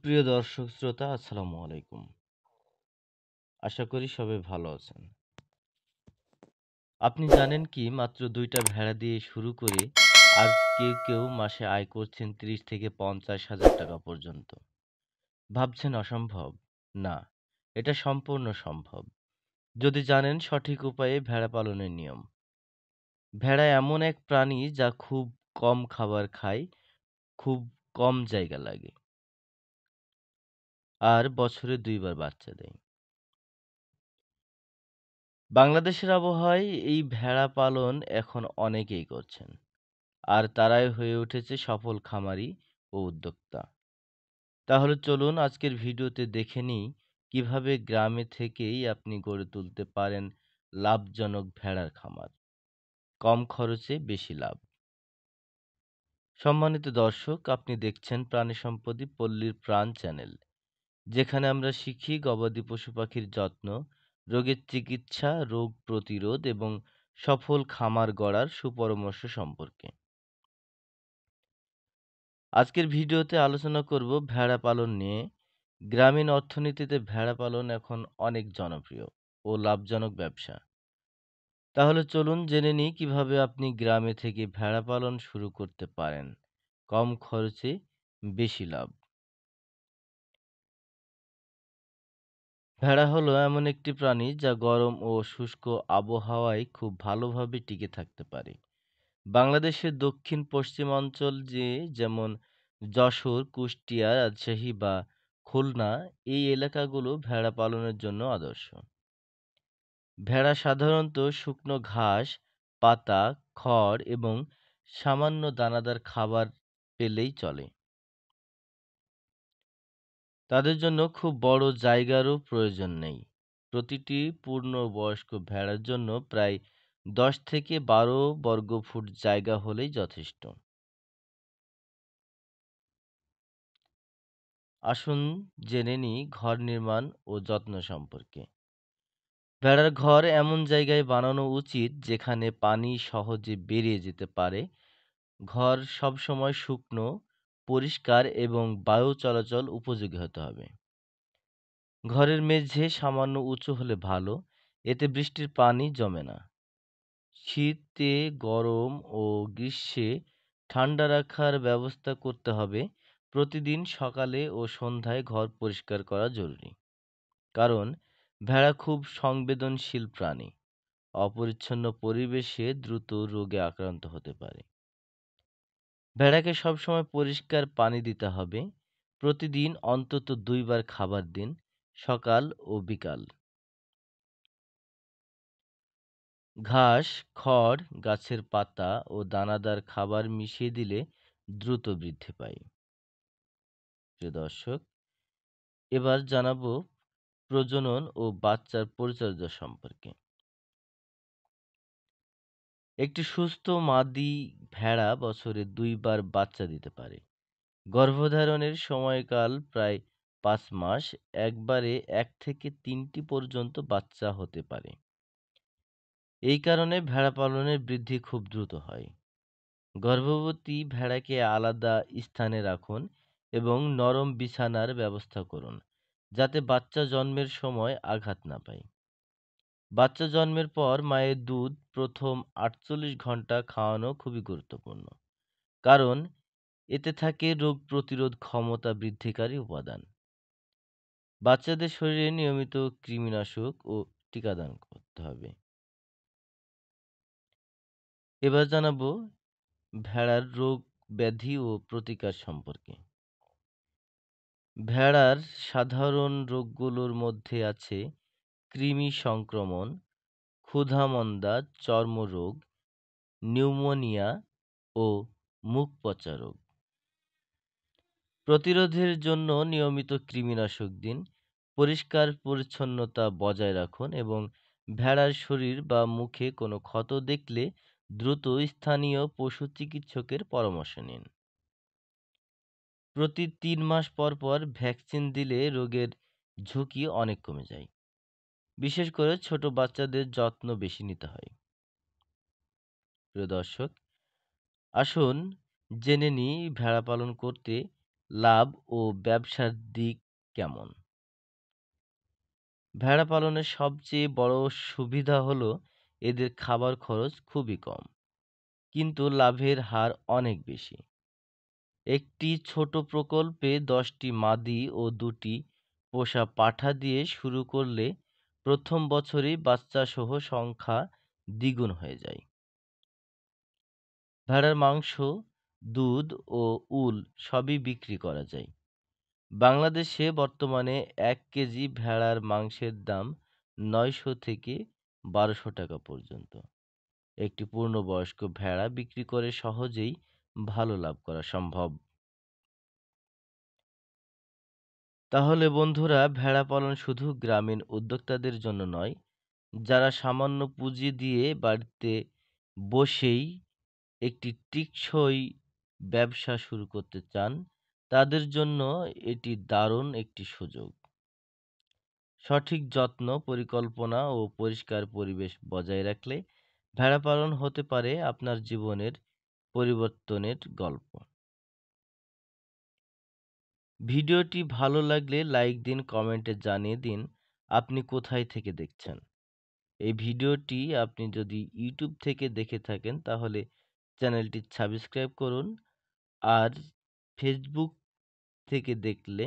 প্রিয় দর্শক শ্রোতা আসসালামু আলাইকুম। আশা করি সবাই ভালো আছেন। আপনি জানেন কি মাত্র ২ টা ভেড়া দিয়ে শুরু করে আজ কেউ মাসে আয় করছেন ৩০ থেকে ৫০,০০০ টাকা পর্যন্ত। ভাবছেন অসম্ভব? না, এটা সম্পূর্ণ সম্ভব। যদি জানেন সঠিক উপায়ে ভেড়া পালনের নিয়ম। ভেড়া এমন এক প্রাণী যা খুব কম খাবার খায়, খুব কম জায়গা লাগে আর বছরে ২ বার বাচ্চা দেয়। বাংলাদেশের আবহাওয়ায় এই ভেড়া পালন এখন অনেকেই করছেন। আর তারাই হয়ে উঠেছে সফল খামারি ও উদ্যোক্তা। তাহলে চলুন আজকের ভিডিওতে দেখে নিই কিভাবে গ্রামে থেকেই আপনি গড়ে তুলতে পারেন লাভজনক ভেড়ার খামার। কম খরচে বেশি লাভ। সম্মানিত দর্শক, আপনি দেখছেন প্রাণী সম্পদই পল্লীর প্রাণ চ্যানেল, যেখানে আমরা শিখি গবাদি পশু পাখির যত্ন, রোগের চিকিৎসা, রোগ প্রতিরোধ এবং সফল খামার গড়ার সুপরামর্শ সম্পর্কে। আজকের ভিডিওতে আলোচনা করব ভেড়া পালন নিয়ে। গ্রামীণ অর্থনীতিতে ভেড়া পালন এখন অনেক জনপ্রিয় ও লাভজনক ব্যবসা। তাহলে চলুন জেনে নিই কিভাবে আপনি গ্রামে থেকে ভেড়া পালন শুরু করতে পারেন। কম খরচে বেশি লাভ। ভেড়া হলো এমন একটি প্রাণী যা গরম ও শুষ্ক আবহাওয়ায় খুব ভালোভাবে টিকে থাকতে পারে। বাংলাদেশের দক্ষিণ পশ্চিমাঞ্চল যেমন যশোর, কুষ্টিয়া, রাজশাহী বা খুলনা, এই এলাকাগুলো ভেড়া পালনের জন্য আদর্শ। ভেড়া সাধারণত শুকনো ঘাস, পাতা, খড় এবং সামান্য দানাদার খাবার পেলেই চলে। তাদের জন্য খুব বড় জায়গারও প্রয়োজন নেই। প্রতিটি পূর্ণবয়স্ক ভেড়ার জন্য প্রায় ১০ থেকে ১২ বর্গফুট জায়গা হলেই যথেষ্ট। আসুন জেনে নিই ঘর নির্মাণ ও যত্ন সম্পর্কে। ভেড়ার ঘর এমন জায়গায় বানানো উচিত যেখানে পানি সহজে বেরিয়ে যেতে পারে। ঘর সবসময় শুকনো, পরিষ্কার এবং বায়ু চলাচল উপযোগী হতে হবে। ঘরের মেঝে সামান্য উঁচু হলে ভালো, এতে বৃষ্টির পানি জমে না। শীতে গরম ও গ্রীষ্মে ঠান্ডা রাখার ব্যবস্থা করতে হবে। প্রতিদিন সকালে ও সন্ধ্যায় ঘর পরিষ্কার করা জরুরি। কারণ ভেড়া খুব সংবেদনশীল প্রাণী। অপরিচ্ছন্ন পরিবেশে দ্রুত রোগে আক্রান্ত হতে পারে। ভেড়াকে সবসময় পরিষ্কার পানি দিতে হবে। প্রতিদিন অন্তত ২ বার খাবার দিন, সকাল ও বিকাল। ঘাস, খড়, গাছের পাতা ও দানাদার খাবার মিশিয়ে দিলে দ্রুত বৃদ্ধি পায়। প্রিয় দর্শক, এবার জানাবো প্রজনন ও বাচ্চার পরিচর্যা সম্পর্কে। একটি সুস্থ মাদি ভেড়া বছরে ২ বার বাচ্চা দিতে পারে। গর্ভধারণের সময়কাল প্রায় ৫ মাস। একবারে ১ থেকে ৩টি পর্যন্ত বাচ্চা হতে পারে। এই কারণে ভেড়া পালনের বৃদ্ধি খুব দ্রুত হয়। গর্ভবতী ভেড়াকে আলাদা স্থানে রাখুন এবং নরম বিছানার ব্যবস্থা করুন, যাতে বাচ্চা জন্মের সময় আঘাত না পায়। বাচ্চা জন্মের পর মায়ের দুধ প্রথম ৪৮ ঘন্টা খাওয়ানো খুবই গুরুত্বপূর্ণ। কারণ এতে থাকে রোগ প্রতিরোধ ক্ষমতা বৃদ্ধিকারী উপাদান। বাচ্চাদের শরীরে নিয়মিত কৃমিনাশক ও টিকাদান করতে হবে। এবার জানাবো ভেড়ার রোগ ব্যাধি ও প্রতিকার সম্পর্কে। ভেড়ার সাধারণ রোগগুলোর মধ্যে আছে কৃমি সংক্রমণ, ক্ষুধামন্দা, চর্মরোগ, নিউমোনিয়া ও মুখ পচা রোগ। প্রতিরোধের জন্য নিয়মিত কৃমিনাশক দিন, পরিষ্কার পরিচ্ছন্নতা বজায় রাখুন এবং ভেড়ার শরীর বা মুখে কোনো ক্ষত দেখলে দ্রুত স্থানীয় পশু চিকিৎসকের পরামর্শ নিন। প্রতি ৩ মাস পর পর ভ্যাকসিন দিলে রোগের ঝুঁকি অনেক কমে যায়। বিশেষ করে ছোট বাচ্চাদের যত্ন বেশি নিতে হয়। প্রিয় দর্শক, আসুন জেনে নিই ভেড়া পালন করতে লাভ ও ব্যবসার দিক কেমন? ভেড়া পালনের সবচেয়ে বড় সুবিধা হলো এদের খাবার খরচ খুবই কম, কিন্তু লাভের হার অনেক বেশি। একটি ছোট প্রকল্পে ১০টি মাদি ও ২টি পোষা পাঠা দিয়ে শুরু করলে প্রথম বছরেই বাচ্চাসহ সংখ্যা দ্বিগুণ হয়ে যায়। ভেড়ার মাংস, দুধ ও উল সবই বিক্রি করা যায়। বাংলাদেশে বর্তমানে ১ কেজি ভেড়ার মাংসের দাম ৯০০ থেকে ১২০০ টাকা পর্যন্ত। একটি পূর্ণবয়স্ক ভেড়া বিক্রি করে সহজেই ভালো লাভ করা সম্ভব। তাহলে বন্ধুরা, ভেড়া পালন শুধু গ্রামীণ উদ্যোক্তাদের জন্য নয়, যারা সামান্য পুঁজি দিয়ে বাড়িতে বসেই একটি টেকসই ব্যবসা শুরু করতে চান, তাদের জন্য এটি দারুণ একটি সুযোগ। সঠিক যত্ন, পরিকল্পনা ও পরিষ্কার পরিবেশ বজায় রাখলে ভেড়া পালন হতে পারে আপনার জীবনের পরিবর্তনের গল্প। ভিডিওটি ভালো লাগলে লাইক দিন, কমেন্টে জানিয়ে দিন আপনি কোথায় থেকে দেখছেন। এই ভিডিওটি আপনি যদি ইউটিউব থেকে দেখে থাকেন তাহলে চ্যানেলটি সাবস্ক্রাইব করুন, আর ফেসবুক থেকে দেখলে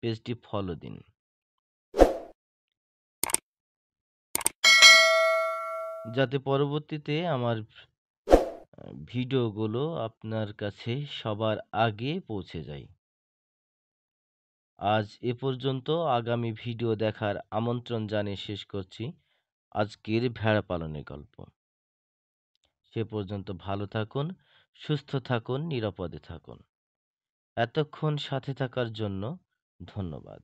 পেজটি ফলো দিন, যাতে পরবর্তীতে আমার ভিডিওগুলো আপনার কাছে সবার আগে পৌঁছে যায়। আজ এ পর্যন্ত। আগামী ভিডিও দেখার আমন্ত্রণ জানিয়ে শেষ করছি আজকের ভেড়া পালনের গল্প। সে পর্যন্ত ভালো থাকুন, সুস্থ থাকুন, নিরাপদে থাকুন। এতক্ষণ সাথে থাকার জন্য ধন্যবাদ।